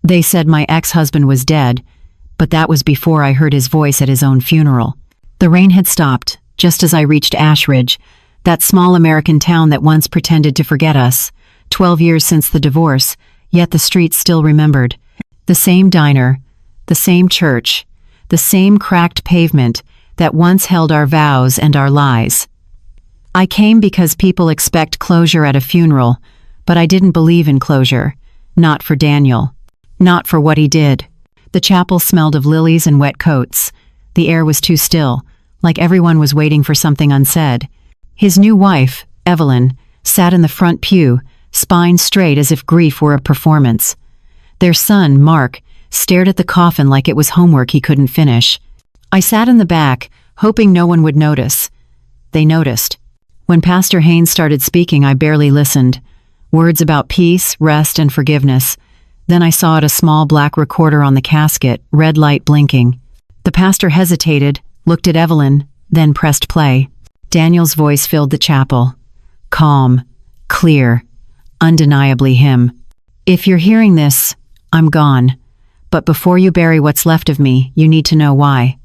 They said my ex-husband was dead, but that was before I heard his voice at his own funeral. The rain had stopped, just as I reached Ashridge, that small American town that once pretended to forget us. 12 years since the divorce, yet the streets still remembered. The same diner, the same church, the same cracked pavement that once held our vows and our lies. I came because people expect closure at a funeral, but I didn't believe in closure. Not for Daniel. Not for what he did. The chapel smelled of lilies and wet coats. The air was too still, like everyone was waiting for something unsaid. His new wife, Evelyn, sat in the front pew, spine straight as if grief were a performance. Their son, Mark, stared at the coffin like it was homework he couldn't finish. I sat in the back, hoping no one would notice. They noticed. When Pastor Haynes started speaking, I barely listened. Words about peace, rest, and forgiveness. Then I saw a small black recorder on the casket, red light blinking. The pastor hesitated, looked at Evelyn, then pressed play. Daniel's voice filled the chapel. Calm, clear, undeniably him. If you're hearing this, I'm gone. But before you bury what's left of me, you need to know why.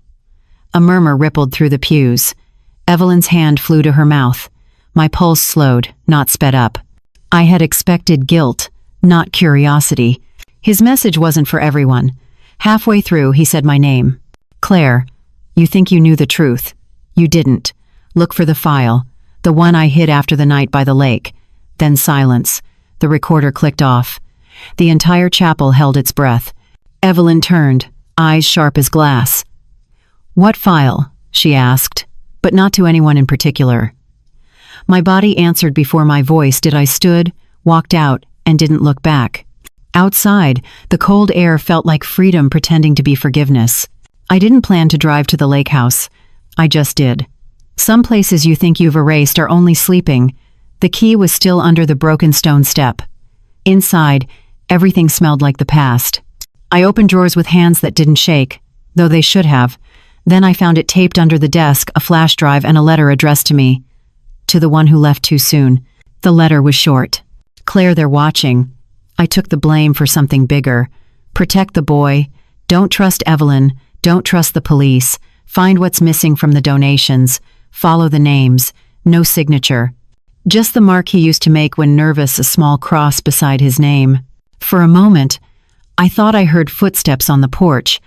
A murmur rippled through the pews. Evelyn's hand flew to her mouth. My pulse slowed, not sped up. I had expected guilt, not curiosity. His message wasn't for everyone. Halfway through, he said my name. Claire, you think you knew the truth. You didn't. Look for the file, the one I hid after the night by the lake. Then silence. The recorder clicked off. The entire chapel held its breath. Evelyn turned, eyes sharp as glass. What file? She asked, but not to anyone in particular. My body answered before my voice did. I stood, walked out, and didn't look back. Outside, the cold air felt like freedom pretending to be forgiveness. I didn't plan to drive to the lake house. I just did. Some places you think you've erased are only sleeping. The key was still under the broken stone step. Inside, everything smelled like the past. I opened drawers with hands that didn't shake, though they should have. Then I found it taped under the desk, a flash drive and a letter addressed to me. To the one who left too soon. The letter was short. Claire, they're watching. I took the blame for something bigger. Protect the boy. Don't trust Evelyn. Don't trust the police. Find what's missing from the donations. Follow the names. No signature. Just the mark he used to make when nervous, a small cross beside his name. For a moment, I thought I heard footsteps on the porch,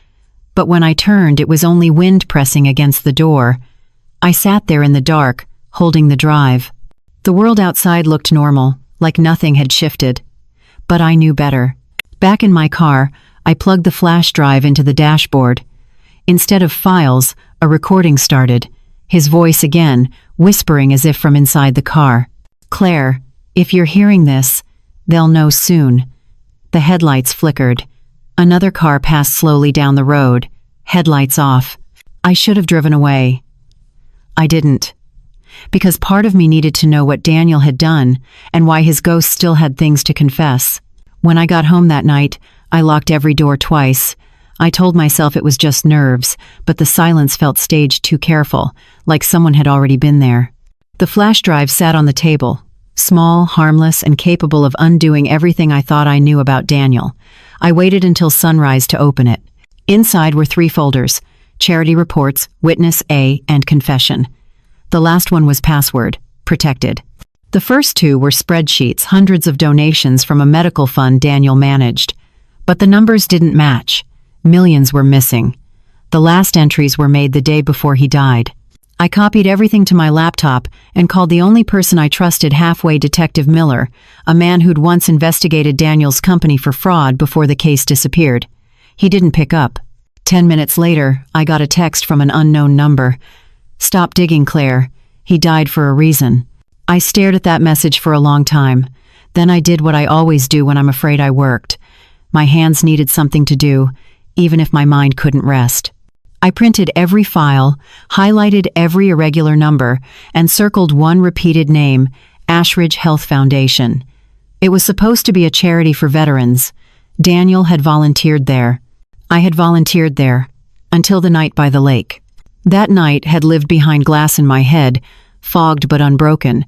but when I turned, it was only wind pressing against the door. I sat there in the dark, holding the drive. The world outside looked normal, like nothing had shifted. But I knew better. Back in my car, I plugged the flash drive into the dashboard. Instead of files, a recording started. His voice again, whispering as if from inside the car. Claire, if you're hearing this, they'll know soon. The headlights flickered. Another car passed slowly down the road, headlights off. I should have driven away. I didn't. Because part of me needed to know what Daniel had done and why his ghost still had things to confess. When I got home that night, I locked every door twice. I told myself it was just nerves, but the silence felt staged, too careful, like someone had already been there. The flash drive sat on the table, small, harmless, and capable of undoing everything I thought I knew about Daniel. I waited until sunrise to open it. Inside were 3 folders: charity reports, witness A, and confession. The last one was password, protected. The first 2 were spreadsheets, hundreds of donations from a medical fund Daniel managed. But the numbers didn't match. Millions were missing. The last entries were made the day before he died. I copied everything to my laptop and called the only person I trusted halfway, Detective Miller, a man who'd once investigated Daniel's company for fraud before the case disappeared. He didn't pick up. 10 minutes later, I got a text from an unknown number. Stop digging, Claire. He died for a reason. I stared at that message for a long time. Then I did what I always do when I'm afraid I worked. My hands needed something to do, even if my mind couldn't rest. I printed every file, highlighted every irregular number, and circled one repeated name, Ashridge Health Foundation. It was supposed to be a charity for veterans. Daniel had volunteered there. I had volunteered there, until the night by the lake. That night had lived behind glass in my head, fogged but unbroken.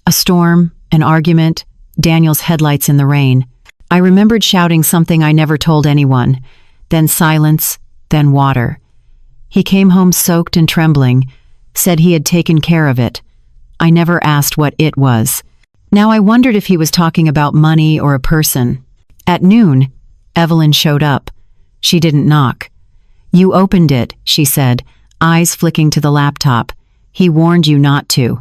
A storm, an argument, Daniel's headlights in the rain. I remembered shouting something I never told anyone, then silence, then water. He came home soaked and trembling, said he had taken care of it. I never asked what it was. Now I wondered if he was talking about money or a person. At noon, Evelyn showed up. She didn't knock. "You opened it," she said, eyes flicking to the laptop. "He warned you not to."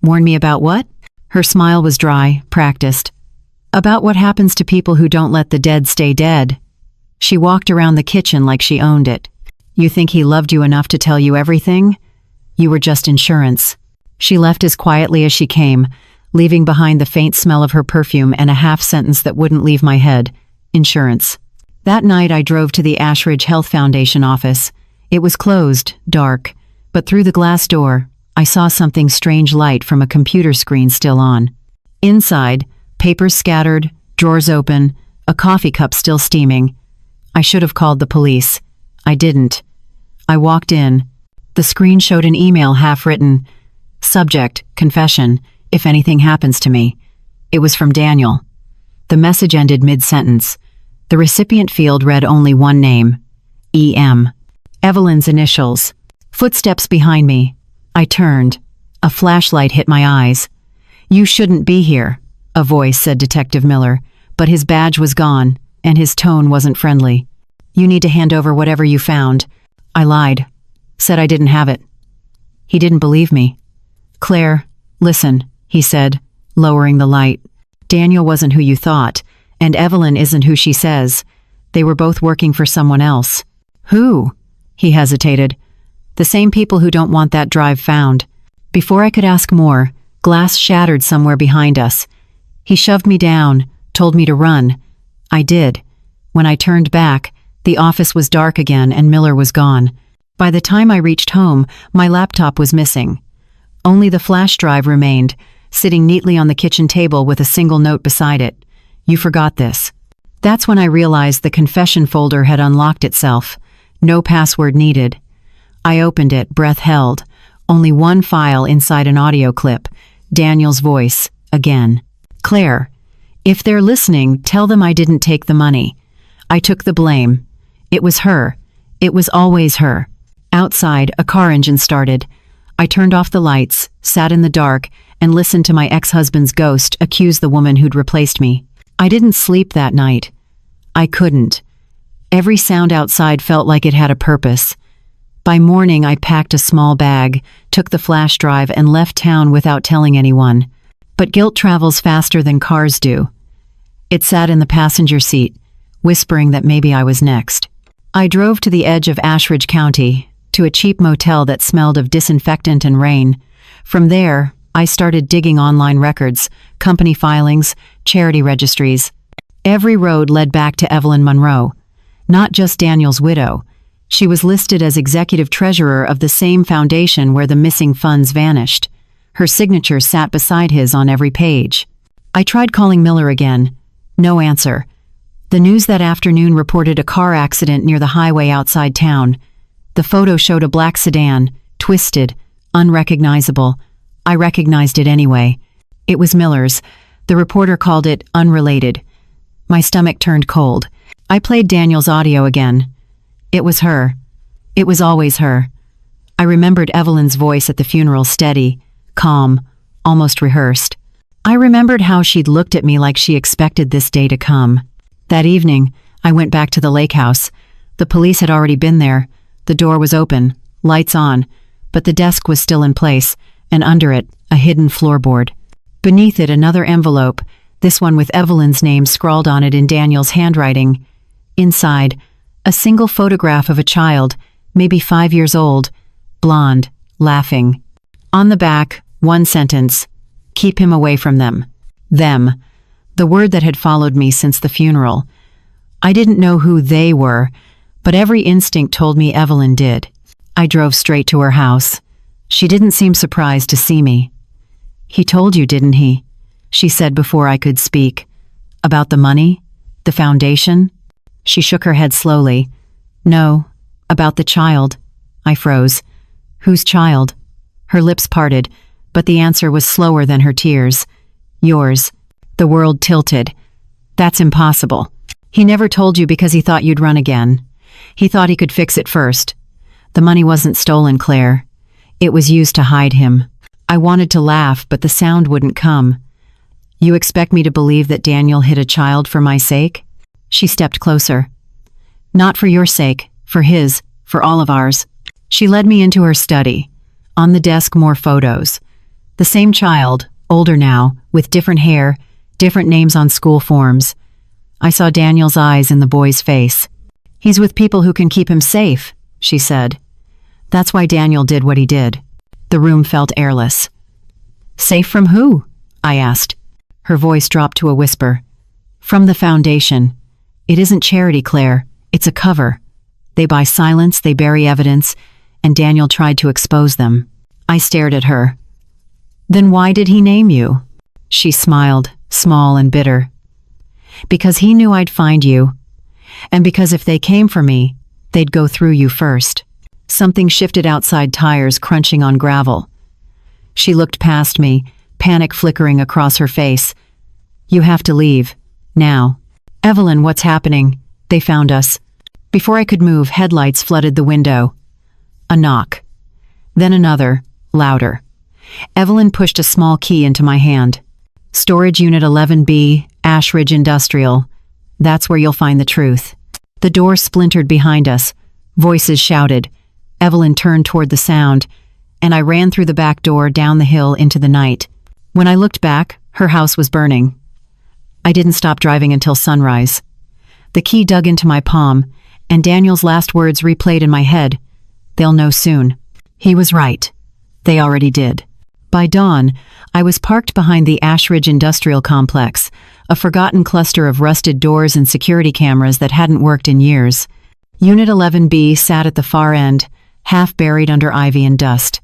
"Warn me about what?" Her smile was dry, practiced. "About what happens to people who don't let the dead stay dead." She walked around the kitchen like she owned it. "You think he loved you enough to tell you everything? You were just insurance." She left as quietly as she came, leaving behind the faint smell of her perfume and a half sentence that wouldn't leave my head. Insurance. That night I drove to the Ashridge Health Foundation office. It was closed, dark, but through the glass door, I saw something strange light from a computer screen still on. Inside, papers scattered, drawers open, a coffee cup still steaming. I should have called the police. I didn't. I walked in. The screen showed an email half-written. Subject, confession, if anything happens to me. It was from Daniel. The message ended mid-sentence. The recipient field read only one name. E.M. Evelyn's initials. Footsteps behind me. I turned. A flashlight hit my eyes. "You shouldn't be here," a voice said Detective Miller, but his badge was gone, and his tone wasn't friendly. "You need to hand over whatever you found." I lied. Said I didn't have it. He didn't believe me. "Claire, listen," he said, lowering the light. "Daniel wasn't who you thought, and Evelyn isn't who she says. They were both working for someone else." "Who?" He hesitated. "The same people who don't want that drive found." Before I could ask more, glass shattered somewhere behind us. He shoved me down, told me to run. I did. When I turned back, the office was dark again and Miller was gone. By the time I reached home, my laptop was missing. Only the flash drive remained, sitting neatly on the kitchen table with a single note beside it. "You forgot this." That's when I realized the confession folder had unlocked itself. No password needed. I opened it, breath held. Only one file inside an audio clip. Daniel's voice, again. "Claire, if they're listening, tell them I didn't take the money. I took the blame. It was her. It was always her." Outside, a car engine started. I turned off the lights, sat in the dark, and listened to my ex-husband's ghost accuse the woman who'd replaced me. I didn't sleep that night. I couldn't. Every sound outside felt like it had a purpose. By morning, I packed a small bag, took the flash drive, and left town without telling anyone. But guilt travels faster than cars do. It sat in the passenger seat, whispering that maybe I was next. I drove to the edge of Ashridge County, to a cheap motel that smelled of disinfectant and rain. From there, I started digging online records, company filings, charity registries. Every road led back to Evelyn Monroe, not just Daniel's widow. She was listed as executive treasurer of the same foundation where the missing funds vanished. Her signature sat beside his on every page. I tried calling Miller again. No answer. The news that afternoon reported a car accident near the highway outside town. The photo showed a black sedan, twisted, unrecognizable. I recognized it anyway. It was Miller's. The reporter called it unrelated. My stomach turned cold. I played Daniel's audio again. It was her. It was always her. I remembered Evelyn's voice at the funeral, steady, calm, almost rehearsed. I remembered how she'd looked at me like she expected this day to come. That evening, I went back to the lake house. The police had already been there. The door was open, lights on, but the desk was still in place, and under it, a hidden floorboard. Beneath it, another envelope, this one with Evelyn's name scrawled on it in Daniel's handwriting. Inside, a single photograph of a child, maybe 5 years old, blonde, laughing. On the back, one sentence, "Keep him away from them." Them, the word that had followed me since the funeral. I didn't know who they were, but every instinct told me Evelyn did. I drove straight to her house. She didn't seem surprised to see me. "He told you, didn't he?" she said before I could speak. "About the money? The foundation?" She shook her head slowly. "No, about the child." I froze. "Whose child?" Her lips parted, but the answer was slower than her tears. "Yours." The world tilted. That's impossible. He never told you because he thought you'd run again. He thought he could fix it first. The money wasn't stolen, Claire. It was used to hide him. I wanted to laugh, but the sound wouldn't come. You expect me to believe that Daniel hid a child for my sake? She stepped closer. Not for your sake, for his, for all of ours. She led me into her study. On the desk, more photos. The same child, older now, with different hair, different names on school forms. I saw Daniel's eyes in the boy's face. He's with people who can keep him safe, she said. That's why Daniel did what he did. The room felt airless. Safe from who? I asked. Her voice dropped to a whisper. From the Foundation. It isn't charity, Claire. It's a cover. They buy silence, they bury evidence, and Daniel tried to expose them. I stared at her. Then why did he name you? She smiled, small and bitter. Because he knew I'd find you. And because if they came for me, they'd go through you first. Something shifted outside, tires crunching on gravel. She looked past me, panic flickering across her face. You have to leave. Now. Evelyn, what's happening? They found us. Before I could move, headlights flooded the window. A knock. Then another, louder. Evelyn pushed a small key into my hand. Storage Unit 11B, Ashridge Industrial. That's where you'll find the truth. The door splintered behind us. Voices shouted. Evelyn turned toward the sound, and I ran through the back door down the hill into the night. When I looked back, her house was burning. I didn't stop driving until sunrise. The key dug into my palm, and Daniel's last words replayed in my head. They'll know soon. He was right. They already did. By dawn, I was parked behind the Ashridge Industrial Complex, a forgotten cluster of rusted doors and security cameras that hadn't worked in years. Unit 11B sat at the far end, half buried under ivy and dust.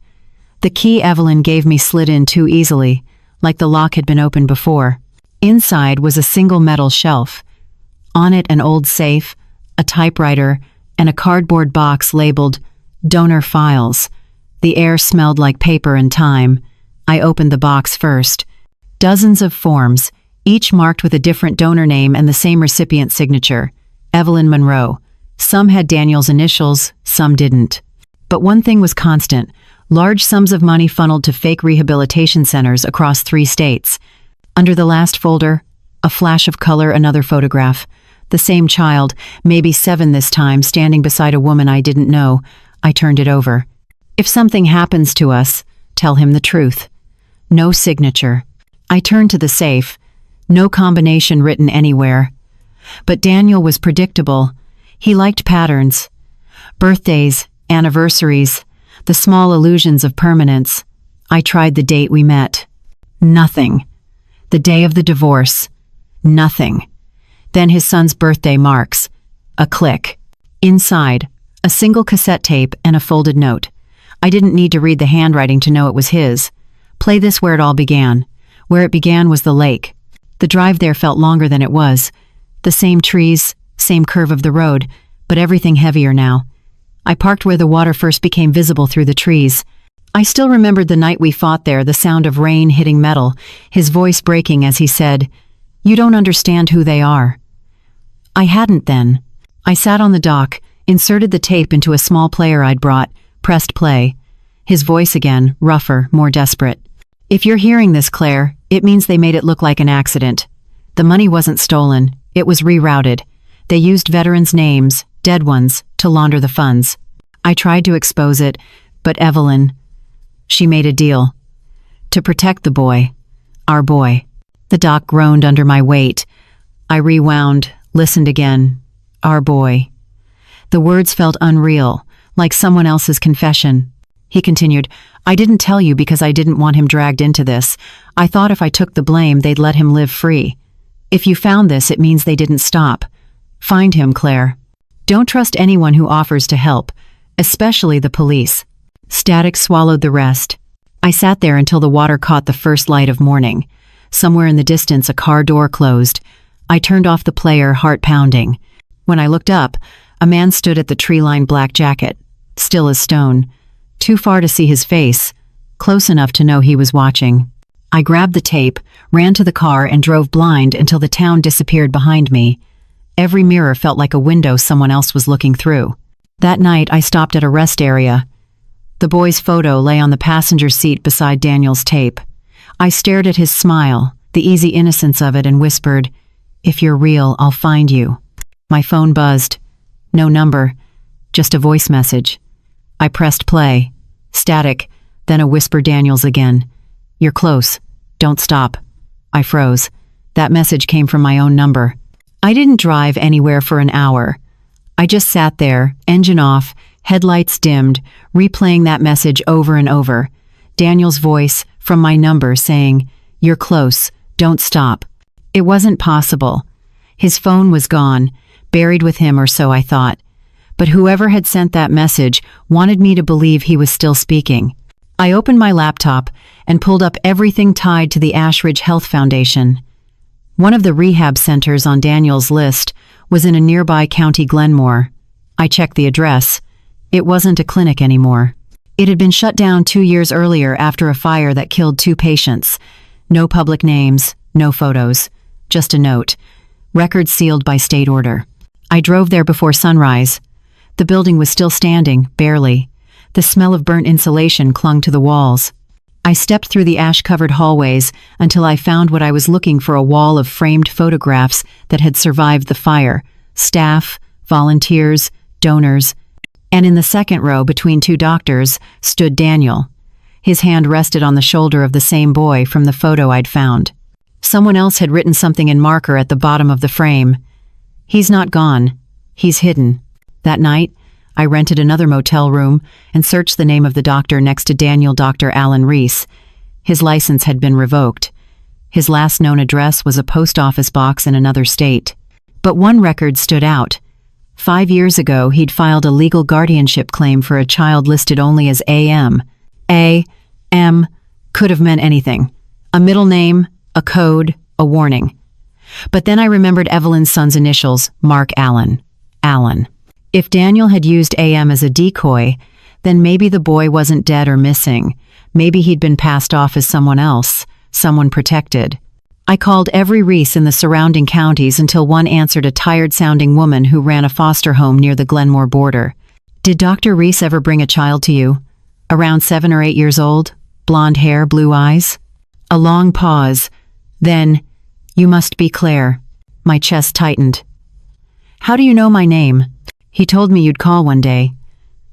The key Evelyn gave me slid in too easily, like the lock had been opened before. Inside was a single metal shelf. On it, an old safe, a typewriter, and a cardboard box labeled Donor Files. The air smelled like paper and time. I opened the box first. Dozens of forms, each marked with a different donor name and the same recipient signature, Evelyn Monroe. Some had Daniel's initials, some didn't. But one thing was constant: large sums of money funneled to fake rehabilitation centers across 3 states. Under the last folder, a flash of color, another photograph. The same child, maybe 7 this time, standing beside a woman I didn't know. I turned it over. If something happens to us, tell him the truth. No signature. I turned to the safe. No combination written anywhere. But Daniel was predictable. He liked patterns. Birthdays, anniversaries, the small illusions of permanence. I tried the date we met. Nothing. The day of the divorce. Nothing. Then his son's birthday marks. A click. Inside, a single cassette tape and a folded note. I didn't need to read the handwriting to know it was his. Play this where it all began. Where it began was the lake. The drive there felt longer than it was. The same trees, same curve of the road, but everything heavier now. I parked where the water first became visible through the trees. I still remembered the night we fought there, the sound of rain hitting metal, his voice breaking as he said, "You don't understand who they are." I hadn't then. I sat on the dock, inserted the tape into a small player I'd brought, pressed play. His voice again, rougher, more desperate. "If you're hearing this, Claire, it means they made it look like an accident. The money wasn't stolen, it was rerouted. They used veterans' names, dead ones, to launder the funds. I tried to expose it, but Evelyn, she made a deal. To protect the boy. Our boy." The dock groaned under my weight. I rewound, listened again. Our boy. The words felt unreal, like someone else's confession. He continued, "I didn't tell you because I didn't want him dragged into this. I thought if I took the blame, they'd let him live free. If you found this, it means they didn't stop. Find him, Claire. Don't trust anyone who offers to help, especially the police." Static swallowed the rest. I sat there until the water caught the first light of morning. Somewhere in the distance, a car door closed. I turned off the player, heart pounding. When I looked up, a man stood at the tree-lined black jacket, still as stone. Too far to see his face, close enough to know he was watching. I grabbed the tape, ran to the car, and drove blind until the town disappeared behind me. Every mirror felt like a window someone else was looking through. That night, I stopped at a rest area. The boy's photo lay on the passenger seat beside Daniel's tape. I stared at his smile, the easy innocence of it, and whispered, "If you're real, I'll find you." My phone buzzed. No number, just a voice message. I pressed play. Static, then a whisper, Daniel's again. "You're close. Don't stop." I froze. That message came from my own number. I didn't drive anywhere for an hour. I just sat there, engine off, headlights dimmed, replaying that message over and over. Daniel's voice, from my number, saying, "You're close. Don't stop." It wasn't possible. His phone was gone, buried with him, or so I thought. But whoever had sent that message wanted me to believe he was still speaking. I opened my laptop and pulled up everything tied to the Ashridge Health Foundation. One of the rehab centers on Daniel's list was in a nearby County Glenmore. I checked the address. It wasn't a clinic anymore. It had been shut down 2 years earlier after a fire that killed 2 patients. No public names, no photos, just a note. Record sealed by state order. I drove there before sunrise. The building was still standing, barely. The smell of burnt insulation clung to the walls. I stepped through the ash-covered hallways until I found what I was looking for, a wall of framed photographs that had survived the fire. Staff, volunteers, donors. And in the second row, between 2 doctors, stood Daniel. His hand rested on the shoulder of the same boy from the photo I'd found. Someone else had written something in marker at the bottom of the frame. "He's not gone. He's hidden." That night, I rented another motel room and searched the name of the doctor next to Daniel, Dr. Alan Reese. His license had been revoked. His last known address was a post office box in another state. But one record stood out. 5 years ago, he'd filed a legal guardianship claim for a child listed only as AM. A.M. could have meant anything. A middle name, a code, a warning. But then I remembered Evelyn's son's initials, Mark Allen. Allen. If Daniel had used AM as a decoy, then maybe the boy wasn't dead or missing. Maybe he'd been passed off as someone else, someone protected. I called every Reese in the surrounding counties until one answered, a tired-sounding woman who ran a foster home near the Glenmore border. "Did Dr. Reese ever bring a child to you? Around 7 or 8 years old? Blonde hair, blue eyes?" A long pause. Then, "You must be Claire." My chest tightened. "How do you know my name?" "He told me you'd call one day.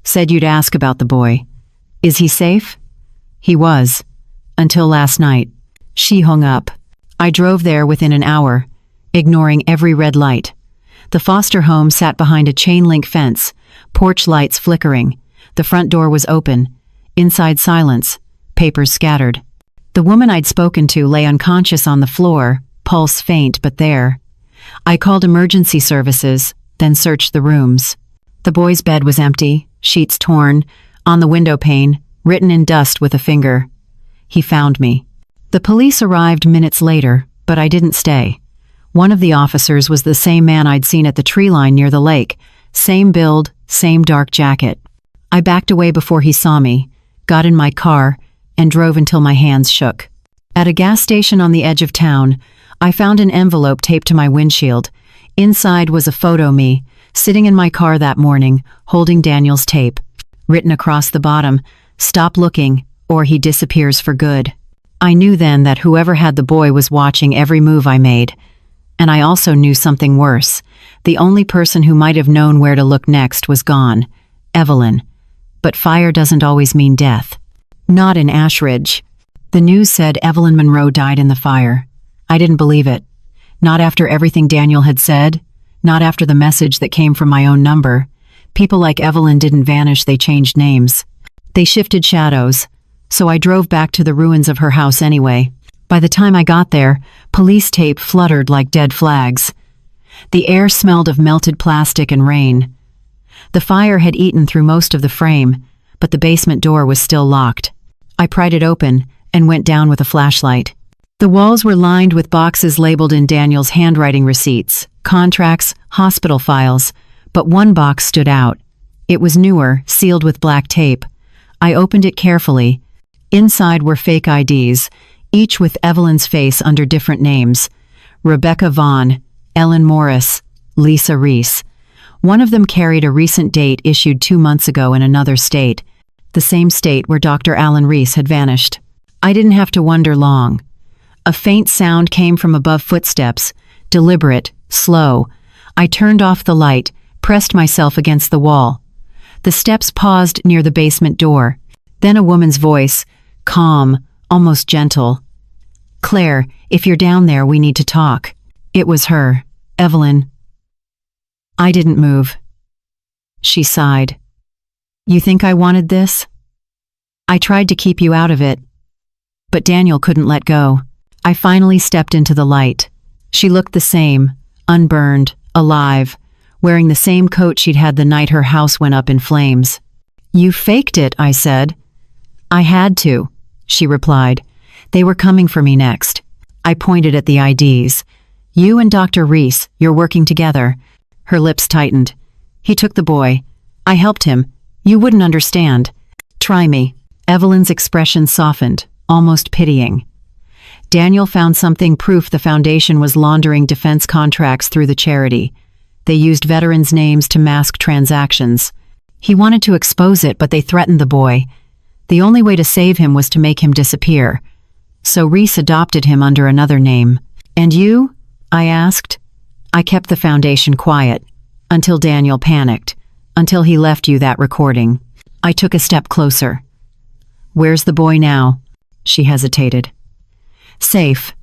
Said you'd ask about the boy. Is he safe?" "He was. Until last night." She hung up. I drove there within an hour, ignoring every red light. The foster home sat behind a chain-link fence, porch lights flickering. The front door was open. Inside, silence, papers scattered. The woman I'd spoken to lay unconscious on the floor, pulse faint but there. I called emergency services, then searched the rooms. The boy's bed was empty, sheets torn, on the window pane, written in dust with a finger. He found me. The police arrived minutes later, but I didn't stay. One of the officers was the same man I'd seen at the tree line near the lake. Same build, same dark jacket. I backed away before he saw me, got in my car, and drove until my hands shook. At a gas station on the edge of town, I found an envelope taped to my windshield. Inside was a photo me, sitting in my car that morning, holding Daniel's tape. Written across the bottom, "Stop looking, or he disappears for good." I knew then that whoever had the boy was watching every move I made. And I also knew something worse. The only person who might have known where to look next was gone. Evelyn. But fire doesn't always mean death. Not in Ashridge. The news said Evelyn Monroe died in the fire. I didn't believe it. Not after everything Daniel had said. Not after the message that came from my own number. People like Evelyn didn't vanish, they changed names. They shifted shadows. So I drove back to the ruins of her house anyway. By the time I got there, police tape fluttered like dead flags. The air smelled of melted plastic and rain. The fire had eaten through most of the frame, but the basement door was still locked. I pried it open and went down with a flashlight. The walls were lined with boxes labeled in Daniel's handwriting, receipts, contracts, hospital files, but one box stood out. It was newer, sealed with black tape. I opened it carefully. Inside were fake IDs, each with Evelyn's face under different names: Rebecca Vaughn, Ellen Morris, Lisa Reese. One of them carried a recent date issued 2 months ago in another state, the same state where Dr. Alan Reese had vanished. I didn't have to wonder long. A faint sound came from above footsteps, deliberate, slow. I turned off the light, pressed myself against the wall. The steps paused near the basement door. Then a woman's voice, calm, almost gentle. "Claire, if you're down there, we need to talk." It was her, Evelyn. I didn't move. She sighed. "You think I wanted this? I tried to keep you out of it." But Daniel couldn't let go. I finally stepped into the light. She looked the same, unburned, alive, wearing the same coat she'd had the night her house went up in flames. "You faked it," I said. "I had to," she replied. "They were coming for me next." I pointed at the IDs. "You and Dr. Reese, you're working together." Her lips tightened. "He took the boy. I helped him. You wouldn't understand. Try me." Evelyn's expression softened, almost pitying. "Daniel found something, proof the foundation was laundering defense contracts through the charity. They used veterans' names to mask transactions. He wanted to expose it, but they threatened the boy. The only way to save him was to make him disappear. So Reese adopted him under another name." "And you?" I asked. "I kept the foundation quiet, until Daniel panicked, until he left you that recording." I took a step closer. "Where's the boy now?" She hesitated. "Safe,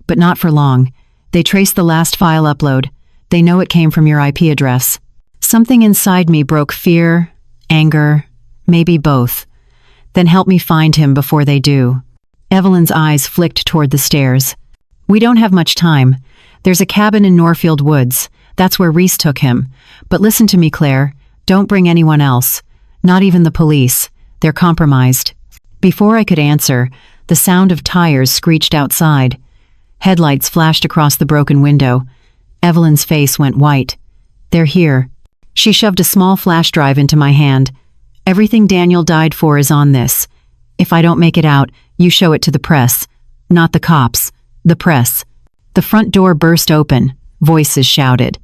but not for long. They traced the last file upload. They know it came from your IP address." Something inside me broke: fear, anger, maybe both. "Then help me find him before they do." Evelyn's eyes flicked toward the stairs. "We don't have much time. There's a cabin in Norfield Woods. That's where Reese took him. But listen to me, Claire. Don't bring anyone else. Not even the police. They're compromised." Before I could answer, the sound of tires screeched outside. Headlights flashed across the broken window. Evelyn's face went white. "They're here." She shoved a small flash drive into my hand. "Everything Daniel died for is on this. If I don't make it out, you show it to the press. Not the cops. The press." The front door burst open. Voices shouted.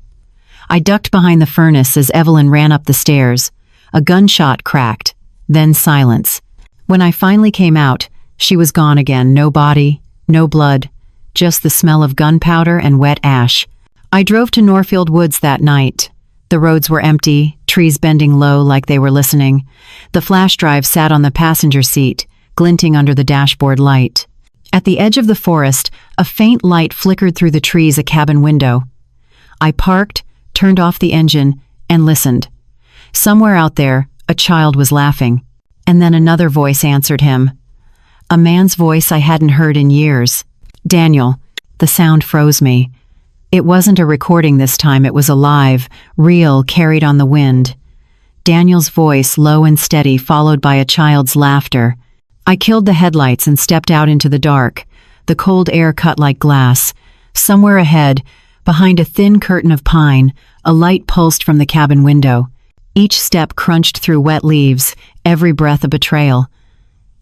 I ducked behind the furnace as Evelyn ran up the stairs. A gunshot cracked. Then silence. When I finally came out, she was gone again. No body, no blood, just the smell of gunpowder and wet ash. I drove to Norfield Woods that night. The roads were empty, trees bending low like they were listening. The flash drive sat on the passenger seat, glinting under the dashboard light. At the edge of the forest, a faint light flickered through the trees, a cabin window. I parked, turned off the engine, and listened. Somewhere out there, a child was laughing. And then another voice answered him. A man's voice I hadn't heard in years. "Daniel." The sound froze me. It wasn't a recording this time, it was alive, real, carried on the wind. Daniel's voice, low and steady, followed by a child's laughter. I killed the headlights and stepped out into the dark. The cold air cut like glass. Somewhere ahead, behind a thin curtain of pine, a light pulsed from the cabin window. Each step crunched through wet leaves, every breath a betrayal.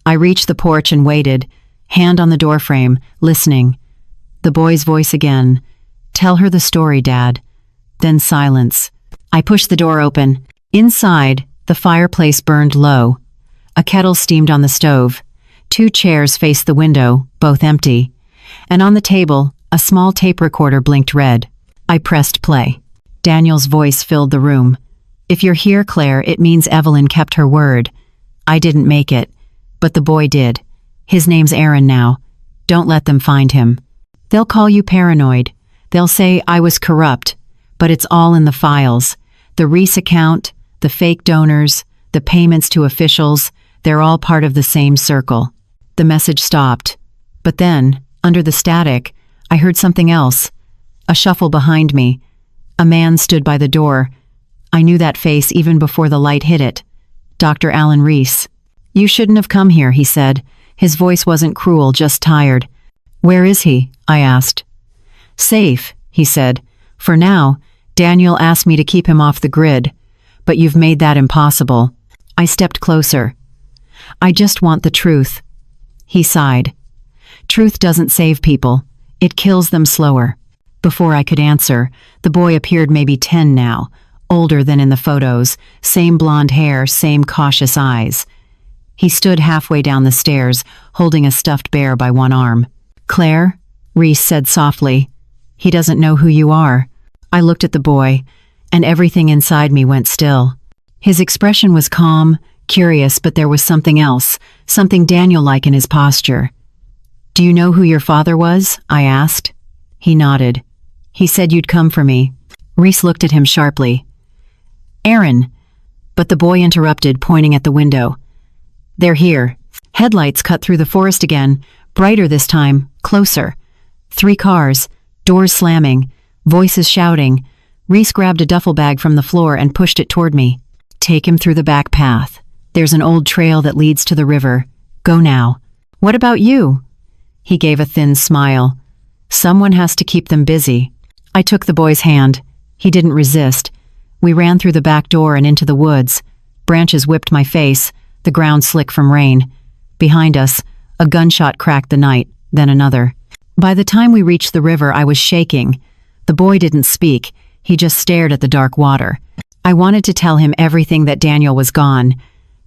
I reached the porch and waited, hand on the doorframe, listening. The boy's voice again. "Tell her the story, Dad." Then silence. I pushed the door open. Inside, the fireplace burned low. A kettle steamed on the stove. 2 chairs faced the window, both empty. And on the table, a small tape recorder blinked red. I pressed play. Daniel's voice filled the room. "If you're here, Claire, it means Evelyn kept her word. I didn't make it, but the boy did. His name's Aaron now. Don't let them find him. They'll call you paranoid. They'll say I was corrupt, but it's all in the files. The Reese account, the fake donors, the payments to officials, they're all part of the same circle." The message stopped. But then, under the static, I heard something else. A shuffle behind me. A man stood by the door. I knew that face even before the light hit it. Dr. Alan Reese. "You shouldn't have come here," he said. His voice wasn't cruel, just tired. "Where is he?" I asked. "Safe," he said. "For now. Daniel asked me to keep him off the grid. But you've made that impossible." I stepped closer. "I just want the truth." He sighed. Truth doesn't save people. It kills them slower. Before I could answer, the boy appeared maybe 10 now, older than in the photos, same blonde hair, same cautious eyes. He stood halfway down the stairs, holding a stuffed bear by one arm. "Claire," Reese said softly, "he doesn't know who you are." I looked at the boy, and everything inside me went still. His expression was calm, curious, but there was something else, something Daniel-like in his posture. "Do you know who your father was?" I asked. He nodded. "He said you'd come for me." Reese looked at him sharply. "Aaron," but the boy interrupted, pointing at the window. "They're here." Headlights cut through the forest again, brighter this time, closer. 3 cars, doors slamming, voices shouting. Reese grabbed a duffel bag from the floor and pushed it toward me. "Take him through the back path. There's an old trail that leads to the river. Go now." "What about you?" He gave a thin smile. "Someone has to keep them busy." I took the boy's hand. He didn't resist. We ran through the back door and into the woods. Branches whipped my face, the ground slick from rain. Behind us, a gunshot cracked the night, then another. By the time we reached the river, I was shaking. The boy didn't speak. He just stared at the dark water. I wanted to tell him everything, that Daniel was gone,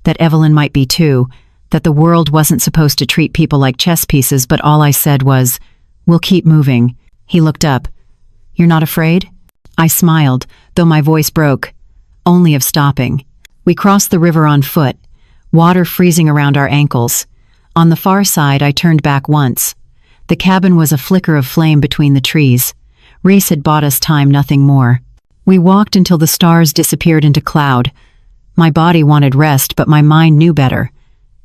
that Evelyn might be too, that the world wasn't supposed to treat people like chess pieces, but all I said was, "We'll keep moving." He looked up. "You're not afraid?" I smiled, though my voice broke. "Only of stopping." We crossed the river on foot, water freezing around our ankles. On the far side, I turned back once. The cabin was a flicker of flame between the trees. Reese had bought us time, nothing more. We walked until the stars disappeared into cloud. My body wanted rest, but my mind knew better.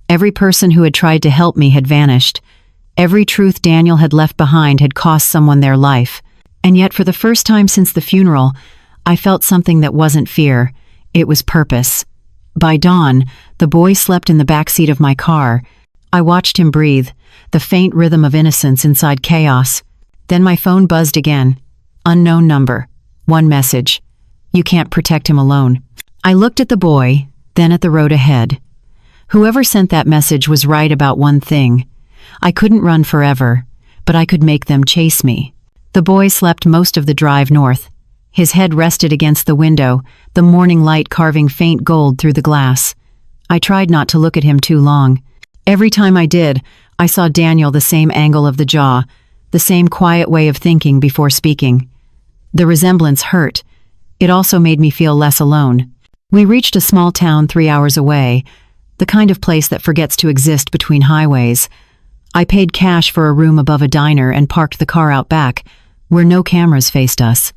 Every person who had tried to help me had vanished. Every truth Daniel had left behind had cost someone their life. And yet, for the first time since the funeral, I felt something that wasn't fear. It was purpose. By dawn, the boy slept in the back seat of my car. I watched him breathe, the faint rhythm of innocence inside chaos. Then my phone buzzed again. Unknown number. One message. "You can't protect him alone." I looked at the boy, then at the road ahead. Whoever sent that message was right about one thing. I couldn't run forever, but I could make them chase me. The boy slept most of the drive north. His head rested against the window, the morning light carving faint gold through the glass. I tried not to look at him too long. Every time I did, I saw Daniel, the same angle of the jaw, the same quiet way of thinking before speaking. The resemblance hurt. It also made me feel less alone. We reached a small town 3 hours away, the kind of place that forgets to exist between highways. I paid cash for a room above a diner and parked the car out back, where no cameras faced us.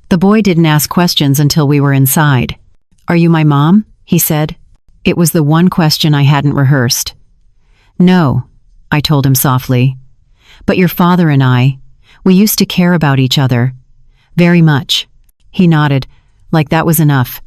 The boy didn't ask questions until we were inside. "Are you my mom?" he said. It was the one question I hadn't rehearsed. "No," I told him softly. "But your father and I, we used to care about each other. Very much." He nodded, like that was enough.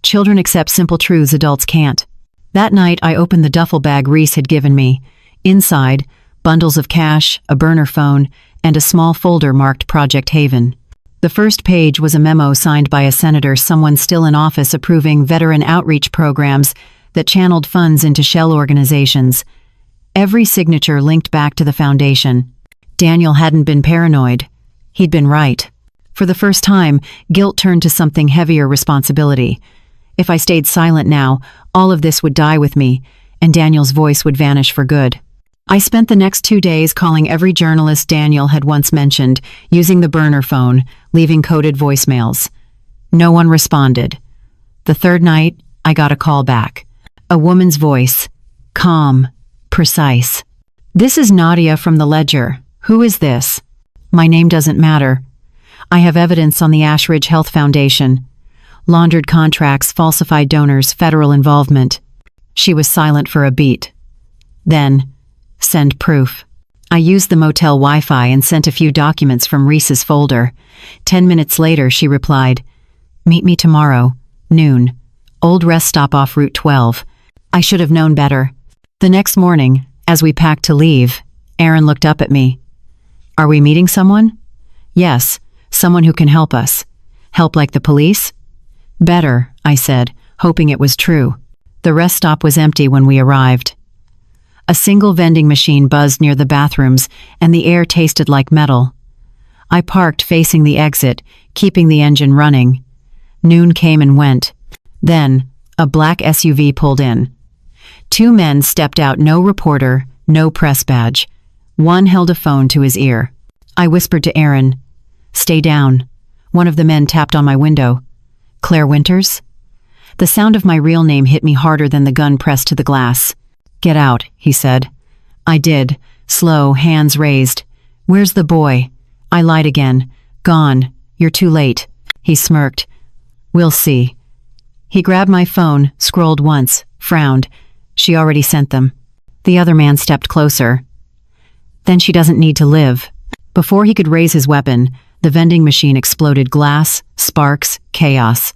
Children accept simple truths adults can't. That night, I opened the duffel bag Reese had given me. Inside, bundles of cash, a burner phone, and a small folder marked Project Haven. The first page was a memo signed by a senator, someone still in office, approving veteran outreach programs that channeled funds into shell organizations. Every signature linked back to the foundation. Daniel hadn't been paranoid. He'd been right. For the first time, guilt turned to something heavier: responsibility. If I stayed silent now, all of this would die with me, and Daniel's voice would vanish for good. I spent the next 2 days calling every journalist Daniel had once mentioned, using the burner phone, leaving coded voicemails. No one responded. The third night, I got a call back. A woman's voice. Calm. Precise. "This is Nadia from the Ledger. Who is this?" "My name doesn't matter. I have evidence on the Ashridge Health Foundation. Laundered contracts, falsified donors, federal involvement." She was silent for a beat. Then, "Send proof." I used the motel Wi-Fi and sent a few documents from Reese's folder. 10 minutes later, she replied, "Meet me tomorrow, noon. Old rest stop off Route 12. I should have known better. The next morning, as we packed to leave, Aaron looked up at me. "Are we meeting someone?" "Yes, someone who can help us." "Help like the police?" "Better," I said, hoping it was true. The rest stop was empty when we arrived. A single vending machine buzzed near the bathrooms, and the air tasted like metal. I parked facing the exit, keeping the engine running. Noon came and went. Then, a black SUV pulled in. 2 men stepped out, no reporter, no press badge. One held a phone to his ear. I whispered to Aaron, "Stay down." One of the men tapped on my window. "Claire Winters?" The sound of my real name hit me harder than the gun pressed to the glass. "Get out," he said. I did, slow, hands raised. "Where's the boy?" I lied again. "Gone. You're too late." He smirked. "We'll see." He grabbed my phone, scrolled once, frowned. "She already sent them." The other man stepped closer. "Then she doesn't need to live." Before he could raise his weapon, the vending machine exploded, glass, sparks, chaos.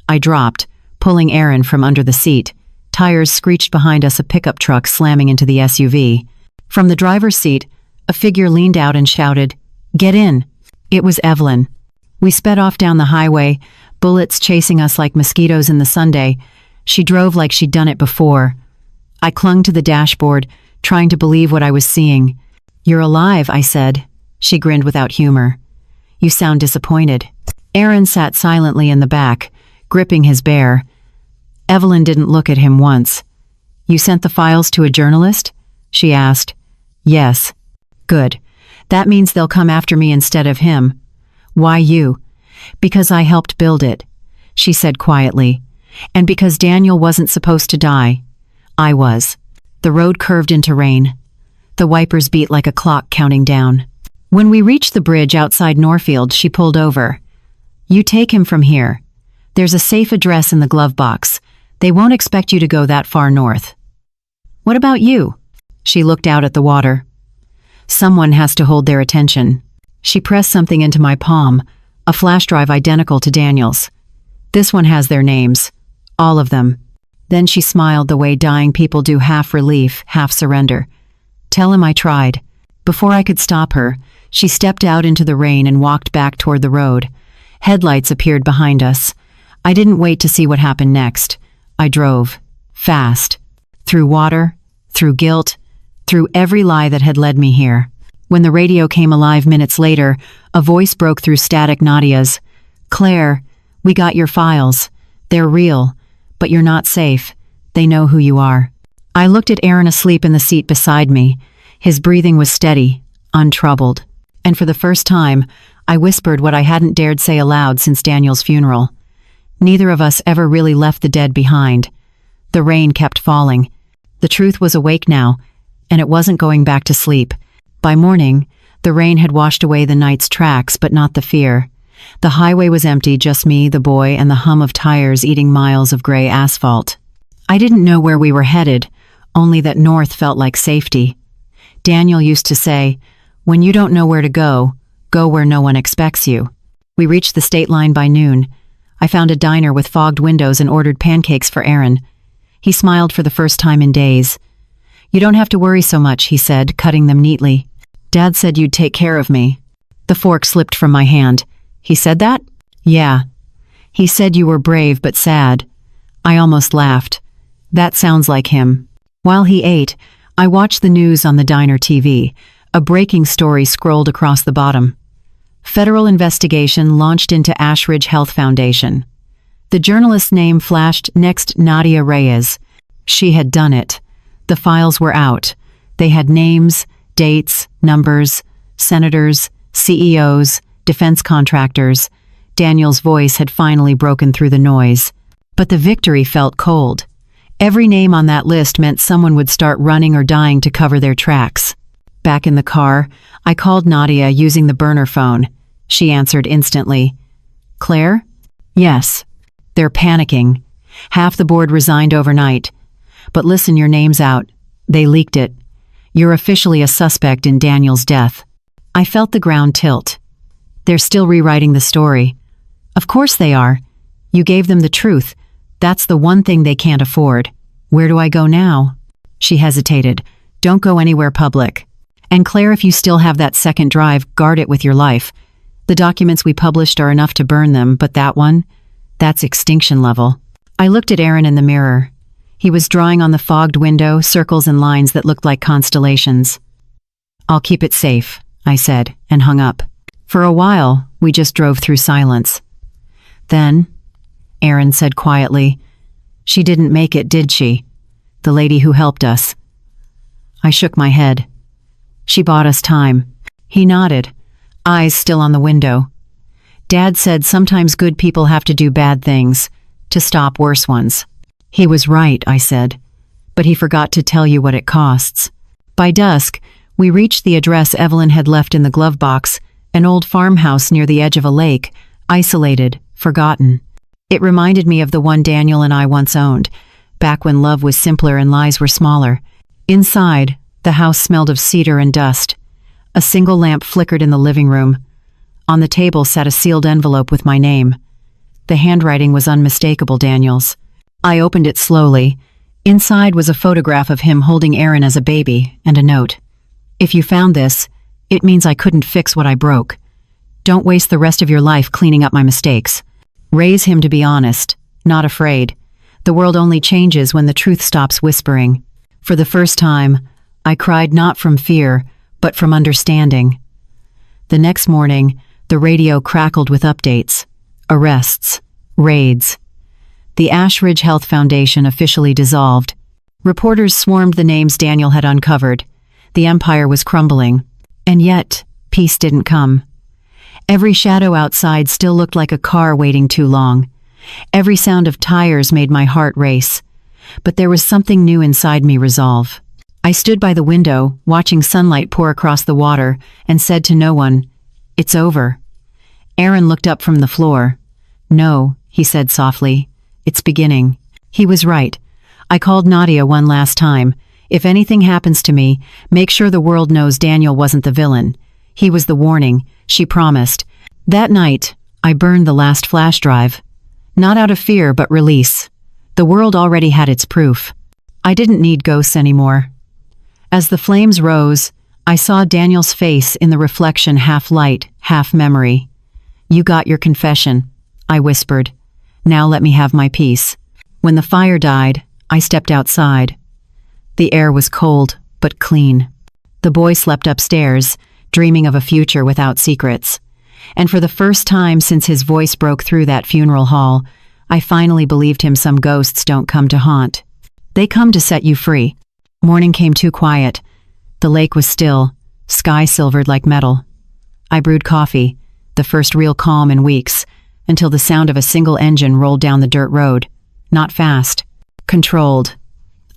I dropped, pulling Aaron from under the seat. Tires screeched behind us, a pickup truck slamming into the SUV. From the driver's seat, a figure leaned out and shouted, "Get in." It was Evelyn. We sped off down the highway, bullets chasing us like mosquitoes in the Sunday. She drove like she'd done it before. I clung to the dashboard, trying to believe what I was seeing. "You're alive," I said. She grinned without humor. "You sound disappointed." Aaron sat silently in the back, gripping his bear. Evelyn didn't look at him once. "You sent the files to a journalist?" she asked. "Yes." "Good. That means they'll come after me instead of him." "Why you?" "Because I helped build it," she said quietly. "And because Daniel wasn't supposed to die. I was." The road curved into rain. The wipers beat like a clock counting down. When we reached the bridge outside Norfield, she pulled over. "You take him from here. There's a safe address in the glove box. They won't expect you to go that far north." "What about you?" She looked out at the water. "Someone has to hold their attention." She pressed something into my palm, a flash drive identical to Daniel's. "This one has their names. All of them." Then she smiled the way dying people do, half relief, half surrender. "Tell him I tried." Before I could stop her, she stepped out into the rain and walked back toward the road. Headlights appeared behind us. I didn't wait to see what happened next. I drove. Fast. Through water, through guilt, through every lie that had led me here. When the radio came alive minutes later, a voice broke through static. Nadia's. "Claire, we got your files. They're real, but you're not safe. They know who you are." I looked at Aaron asleep in the seat beside me. His breathing was steady, untroubled. And for the first time, I whispered what I hadn't dared say aloud since Daniel's funeral. Neither of us ever really left the dead behind. The rain kept falling. The truth was awake now, and it wasn't going back to sleep. By morning, the rain had washed away the night's tracks, but not the fear. The highway was empty, just me, the boy, and the hum of tires eating miles of gray asphalt. I didn't know where we were headed, only that north felt like safety. Daniel used to say, "When you don't know where to go where no one expects you." We reached the state line by noon. I found a diner with fogged windows and ordered pancakes for Aaron. He smiled for the first time in days. "You don't have to worry so much," he said, cutting them neatly. "Dad said you'd take care of me." The fork slipped from my hand. "He said that?" "Yeah. He said you were brave but sad." I almost laughed. That sounds like him. While he ate, I watched the news on the diner TV. A breaking story scrolled across the bottom. Federal investigation launched into Ashridge Health Foundation. The journalist's name flashed next: Nadia Reyes. She had done it. The files were out. They had names, dates, numbers, senators, CEOs, defense contractors. Daniel's voice had finally broken through the noise. But the victory felt cold. Every name on that list meant someone would start running or dying to cover their tracks. Back in the car, I called Nadia using the burner phone. She answered instantly. "Claire?" "Yes." "They're panicking. Half the board resigned overnight. But listen, your name's out. They leaked it. You're officially a suspect in Daniel's death." I felt the ground tilt. "They're still rewriting the story." "Of course they are. You gave them the truth. That's the one thing they can't afford." "Where do I go now?" She hesitated. "Don't go anywhere public. And Claire, if you still have that second drive, guard it with your life. The documents we published are enough to burn them, but that one? That's extinction level." I looked at Aaron in the mirror. He was drawing on the fogged window, circles and lines that looked like constellations. "I'll keep it safe," I said, and hung up. For a while, we just drove through silence. Then, Aaron said quietly, "She didn't make it, did she? The lady who helped us." I shook my head. "She bought us time." He nodded, eyes still on the window. "Dad said sometimes good people have to do bad things to stop worse ones." "He was right," I said, "but he forgot to tell you what it costs." By dusk, we reached the address Evelyn had left in the glove box, an old farmhouse near the edge of a lake, isolated, forgotten. It reminded me of the one Daniel and I once owned, back when love was simpler and lies were smaller. Inside, the house smelled of cedar and dust. A single lamp flickered in the living room. On the table sat a sealed envelope with my name. The handwriting was unmistakable Daniel's. I opened it slowly. Inside was a photograph of him holding Aaron as a baby, and a note. "If you found this, it means I couldn't fix what I broke. Don't waste the rest of your life cleaning up my mistakes. Raise him to be honest, not afraid. The world only changes when the truth stops whispering." For the first time, I cried not from fear, but from understanding. The next morning, the radio crackled with updates. Arrests. Raids. The Ash Ridge Health Foundation officially dissolved. Reporters swarmed the names Daniel had uncovered. The empire was crumbling. And yet, peace didn't come. Every shadow outside still looked like a car waiting too long. Every sound of tires made my heart race. But there was something new inside me resolve. I stood by the window, watching sunlight pour across the water, and said to no one, "It's over." Aaron looked up from the floor. "No," he said softly. "It's beginning." He was right. I called Nadia one last time. "If anything happens to me, make sure the world knows Daniel wasn't the villain. He was the warning," she promised. That night, I burned the last flash drive. Not out of fear, but release. The world already had its proof. I didn't need ghosts anymore. As the flames rose, I saw Daniel's face in the reflection, half light, half memory. "You got your confession," I whispered. "Now let me have my peace." When the fire died, I stepped outside. The air was cold, but clean. The boy slept upstairs, dreaming of a future without secrets. And for the first time since his voice broke through that funeral hall, I finally believed him. Some ghosts don't come to haunt. They come to set you free. Morning came too quiet. The lake was still, sky silvered like metal. I brewed coffee, the first real calm in weeks, until the sound of a single engine rolled down the dirt road. Not fast. Controlled.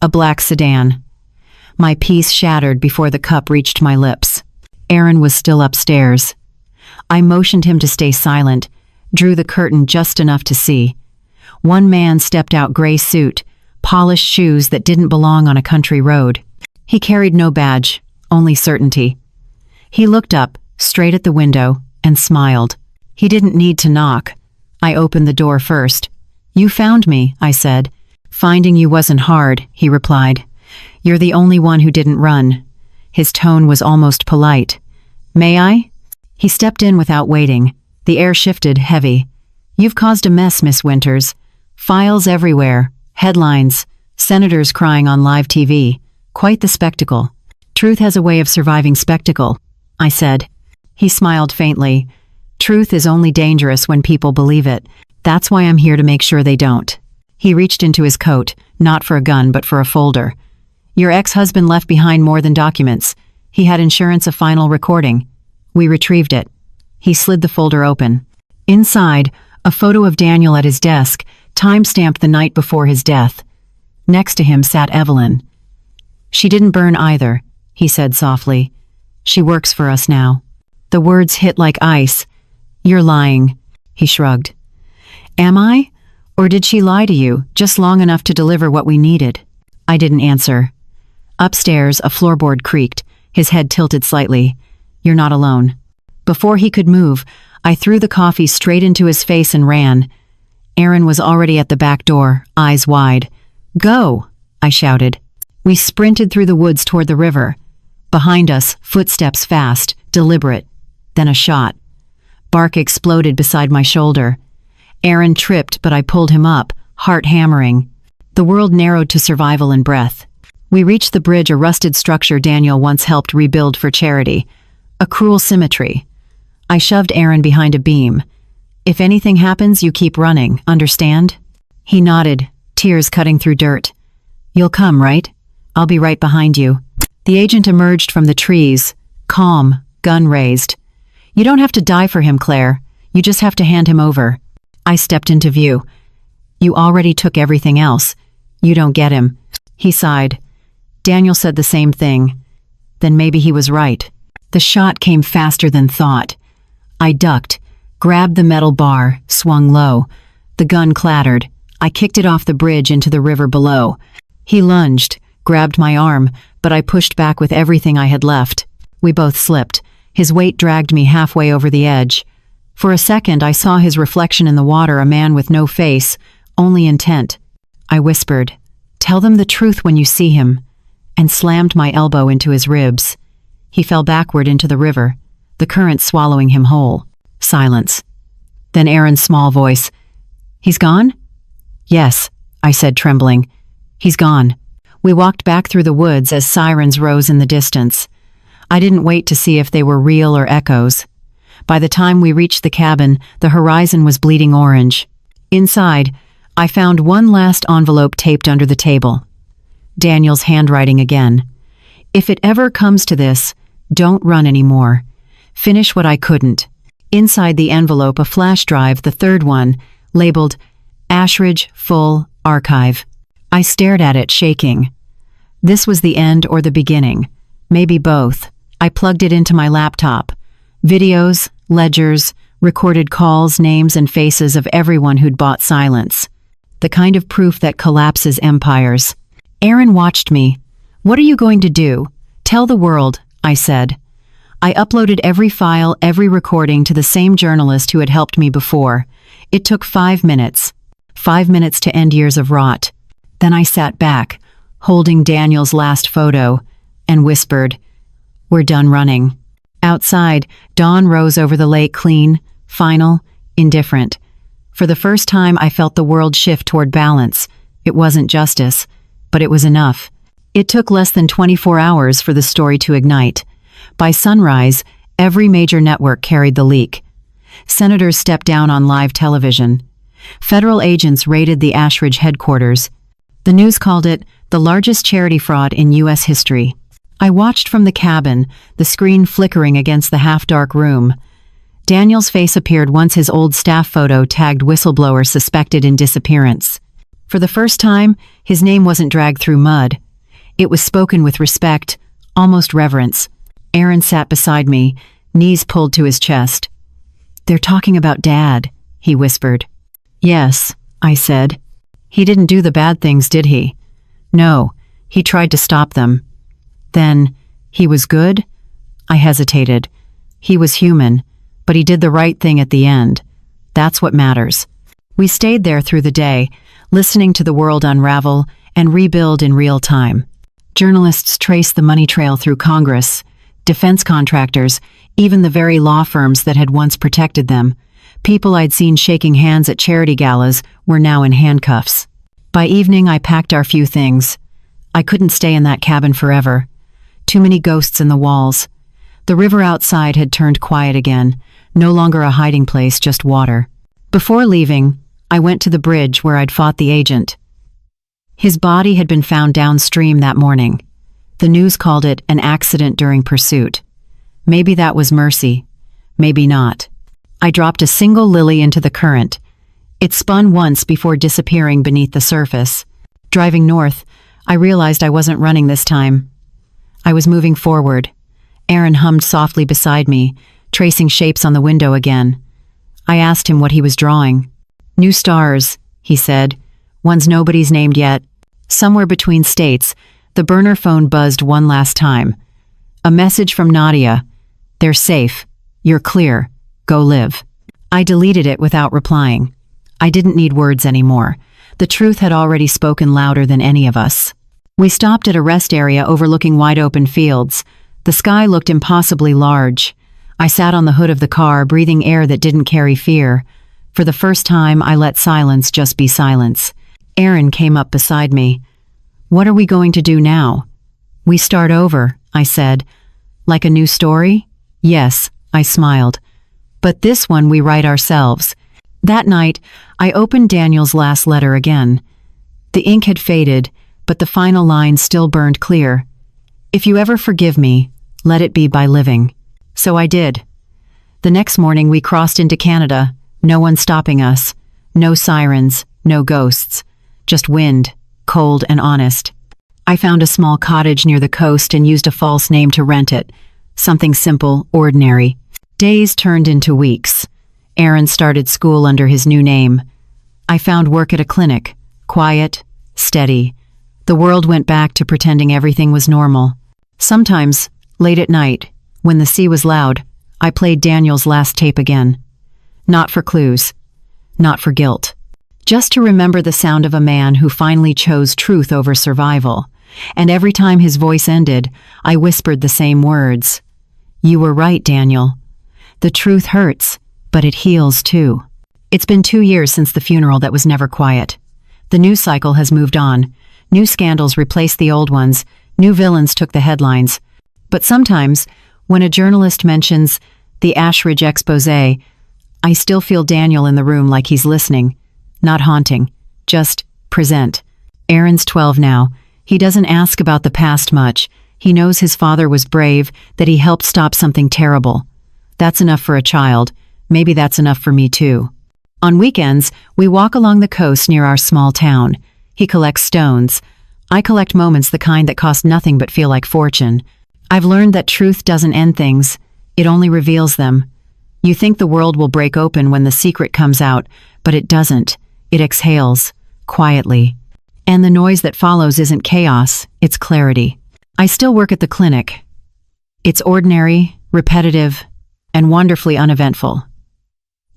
A black sedan. My peace shattered before the cup reached my lips. Aaron was still upstairs. I motioned him to stay silent, drew the curtain just enough to see. One man stepped out, gray suit, polished shoes that didn't belong on a country road. He carried no badge, only certainty. He looked up, straight at the window, and smiled. He didn't need to knock. I opened the door first. "You found me," I said. "Finding you wasn't hard," he replied. "You're the only one who didn't run." His tone was almost polite. "May I?" He stepped in without waiting. The air shifted, heavy. "You've caused a mess, Miss Winters. Files everywhere, headlines, senators crying on live TV. Quite the spectacle." "Truth has a way of surviving spectacle," I said. He smiled faintly. "Truth is only dangerous when people believe it. That's why I'm here to make sure they don't." He reached into his coat, not for a gun but for a folder. "Your ex-husband left behind more than documents. He had insurance, a final recording. We retrieved it." He slid the folder open. Inside, a photo of Daniel at his desk, time-stamped the night before his death. Next to him sat Evelyn. "She didn't burn either," he said softly. "She works for us now." The words hit like ice. "You're lying," he shrugged. "Am I? Or did she lie to you, just long enough to deliver what we needed?" I didn't answer. Upstairs, a floorboard creaked, his head tilted slightly. "You're not alone." Before he could move, I threw the coffee straight into his face and ran. Aaron was already at the back door, eyes wide. "Go!" I shouted. We sprinted through the woods toward the river. Behind us, footsteps fast, deliberate. Then a shot. Bark exploded beside my shoulder. Aaron tripped, but I pulled him up, heart hammering. The world narrowed to survival and breath. We reached the bridge, a rusted structure Daniel once helped rebuild for charity. A cruel symmetry. I shoved Aaron behind a beam. If anything happens, you keep running, understand? He nodded, tears cutting through dirt. You'll come, right? I'll be right behind you. The agent emerged from the trees, calm, gun raised. You don't have to die for him, Claire. You just have to hand him over. I stepped into view. You already took everything else. You don't get him. He sighed. Daniel said the same thing. Then maybe he was right. The shot came faster than thought. I ducked, grabbed the metal bar, swung low. The gun clattered. I kicked it off the bridge into the river below. He lunged, grabbed my arm, but I pushed back with everything I had left. We both slipped. His weight dragged me halfway over the edge. For a second, I saw his reflection in the water, a man with no face, only intent. I whispered, "Tell them the truth when you see him," and slammed my elbow into his ribs. He fell backward into the river, the current swallowing him whole. Silence. Then Aaron's small voice, "He's gone?" "Yes," I said, trembling. "He's gone." We walked back through the woods as sirens rose in the distance. I didn't wait to see if they were real or echoes. By the time we reached the cabin, the horizon was bleeding orange. Inside, I found one last envelope taped under the table. Daniel's handwriting again. "If it ever comes to this, don't run anymore. Finish what I couldn't." Inside the envelope, a flash drive, the third one, labeled Ashridge Full Archive. I stared at it, shaking. This was the end or the beginning. Maybe both. I plugged it into my laptop. Videos, ledgers, recorded calls, names and faces of everyone who'd bought silence. The kind of proof that collapses empires. Aaron watched me. "What are you going to do? Tell the world," I said. I uploaded every file, every recording to the same journalist who had helped me before. It took 5 minutes. 5 minutes to end years of rot. Then I sat back, holding Daniel's last photo, and whispered, "We're done running." Outside, dawn rose over the lake, clean, final, indifferent. For the first time, I felt the world shift toward balance. It wasn't justice, but it was enough. It took less than 24 hours for the story to ignite. By sunrise, every major network carried the leak. Senators stepped down on live television. Federal agents raided the Ashridge headquarters. The news called it the largest charity fraud in U.S. history. I watched from the cabin, the screen flickering against the half-dark room. Daniel's face appeared once his old staff photo tagged whistleblower suspected in disappearance. For the first time, his name wasn't dragged through mud. It was spoken with respect, almost reverence. Aaron sat beside me, knees pulled to his chest. "They're talking about Dad," he whispered. "Yes," I said. "He didn't do the bad things, did he?" "No, he tried to stop them." "Then, he was good?" I hesitated. "He was human, but he did the right thing at the end. That's what matters." We stayed there through the day, listening to the world unravel and rebuild in real time. Journalists traced the money trail through Congress, defense contractors, even the very law firms that had once protected them. People I'd seen shaking hands at charity galas were now in handcuffs. By evening, I packed our few things. I couldn't stay in that cabin forever. Too many ghosts in the walls. The river outside had turned quiet again, no longer a hiding place, just water. Before leaving, I went to the bridge where I'd fought the agent. His body had been found downstream that morning. The news called it an accident during pursuit. Maybe that was mercy. Maybe not. I dropped a single lily into the current. It spun once before disappearing beneath the surface. Driving north, I realized I wasn't running this time. I was moving forward. Aaron hummed softly beside me, tracing shapes on the window again. I asked him what he was drawing. "New stars," he said. "Ones nobody's named yet." Somewhere between states, the burner phone buzzed one last time. A message from Nadia. "They're safe. You're clear. Go live." I deleted it without replying. I didn't need words anymore. The truth had already spoken louder than any of us. We stopped at a rest area overlooking wide-open fields. The sky looked impossibly large. I sat on the hood of the car, breathing air that didn't carry fear. For the first time, I let silence just be silence. Aaron came up beside me. "What are we going to do now?" "We start over," I said. "Like a new story?" "Yes," I smiled. "But this one we write ourselves." That night, I opened Daniel's last letter again. The ink had faded, but the final line still burned clear. "If you ever forgive me, let it be by living." So I did. The next morning we crossed into Canada, no one stopping us. No sirens, no ghosts. Just wind, cold and honest. I found a small cottage near the coast and used a false name to rent it. Something simple, ordinary. Days turned into weeks. Aaron started school under his new name. I found work at a clinic, quiet, steady. The world went back to pretending everything was normal. Sometimes, late at night, when the sea was loud, I played Daniel's last tape again. Not for clues. Not for guilt. Just to remember the sound of a man who finally chose truth over survival. And every time his voice ended, I whispered the same words. "You were right, Daniel. The truth hurts, but it heals too." It's been 2 years since the funeral that was never quiet. The news cycle has moved on. New scandals replaced the old ones. New villains took the headlines. But sometimes, when a journalist mentions the Ashridge expose, I still feel Daniel in the room like he's listening. Not haunting, just present. Aaron's 12 now. He doesn't ask about the past much. He knows his father was brave, that he helped stop something terrible. That's enough for a child. Maybe that's enough for me too. On weekends, we walk along the coast near our small town. He collects stones. I collect moments, the kind that cost nothing but feel like fortune. I've learned that truth doesn't end things. It only reveals them. You think the world will break open when the secret comes out, but it doesn't. It exhales, quietly. And the noise that follows isn't chaos, it's clarity. I still work at the clinic. It's ordinary, repetitive, and wonderfully uneventful.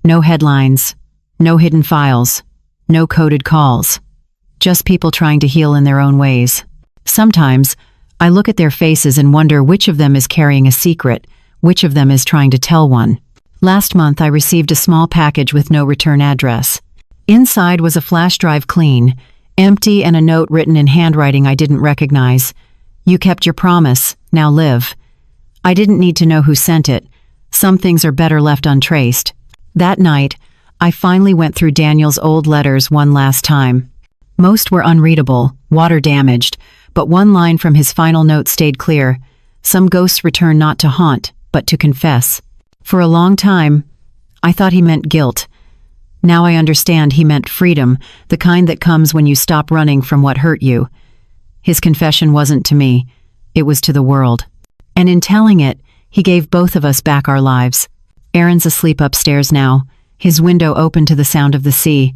No headlines, no hidden files, no coded calls. Just people trying to heal in their own ways. Sometimes, I look at their faces and wonder which of them is carrying a secret, which of them is trying to tell one. Last month, I received a small package with no return address. Inside was a flash drive, clean, empty, and a note written in handwriting I didn't recognize. "You kept your promise, now live." I didn't need to know who sent it. Some things are better left untraced. That night, I finally went through Daniel's old letters one last time. Most were unreadable, water-damaged, but one line from his final note stayed clear. Some ghosts return not to haunt, but to confess. For a long time, I thought he meant guilt. Now I understand he meant freedom, the kind that comes when you stop running from what hurt you. His confession wasn't to me, it was to the world. And in telling it, he gave both of us back our lives. Aaron's asleep upstairs now, his window open to the sound of the sea.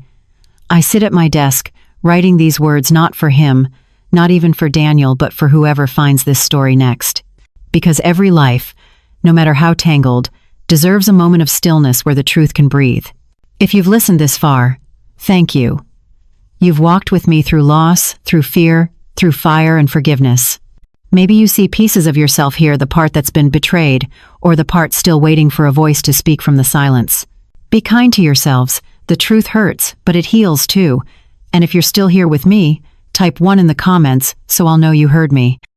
I sit at my desk, writing these words not for him, not even for Daniel, but for whoever finds this story next. Because every life, no matter how tangled, deserves a moment of stillness where the truth can breathe. If you've listened this far, thank you. You've walked with me through loss, through fear, through fire and forgiveness. Maybe you see pieces of yourself here, the part that's been betrayed, or the part still waiting for a voice to speak from the silence. Be kind to yourselves. The truth hurts, but it heals too. And if you're still here with me, type 1 in the comments so I'll know you heard me.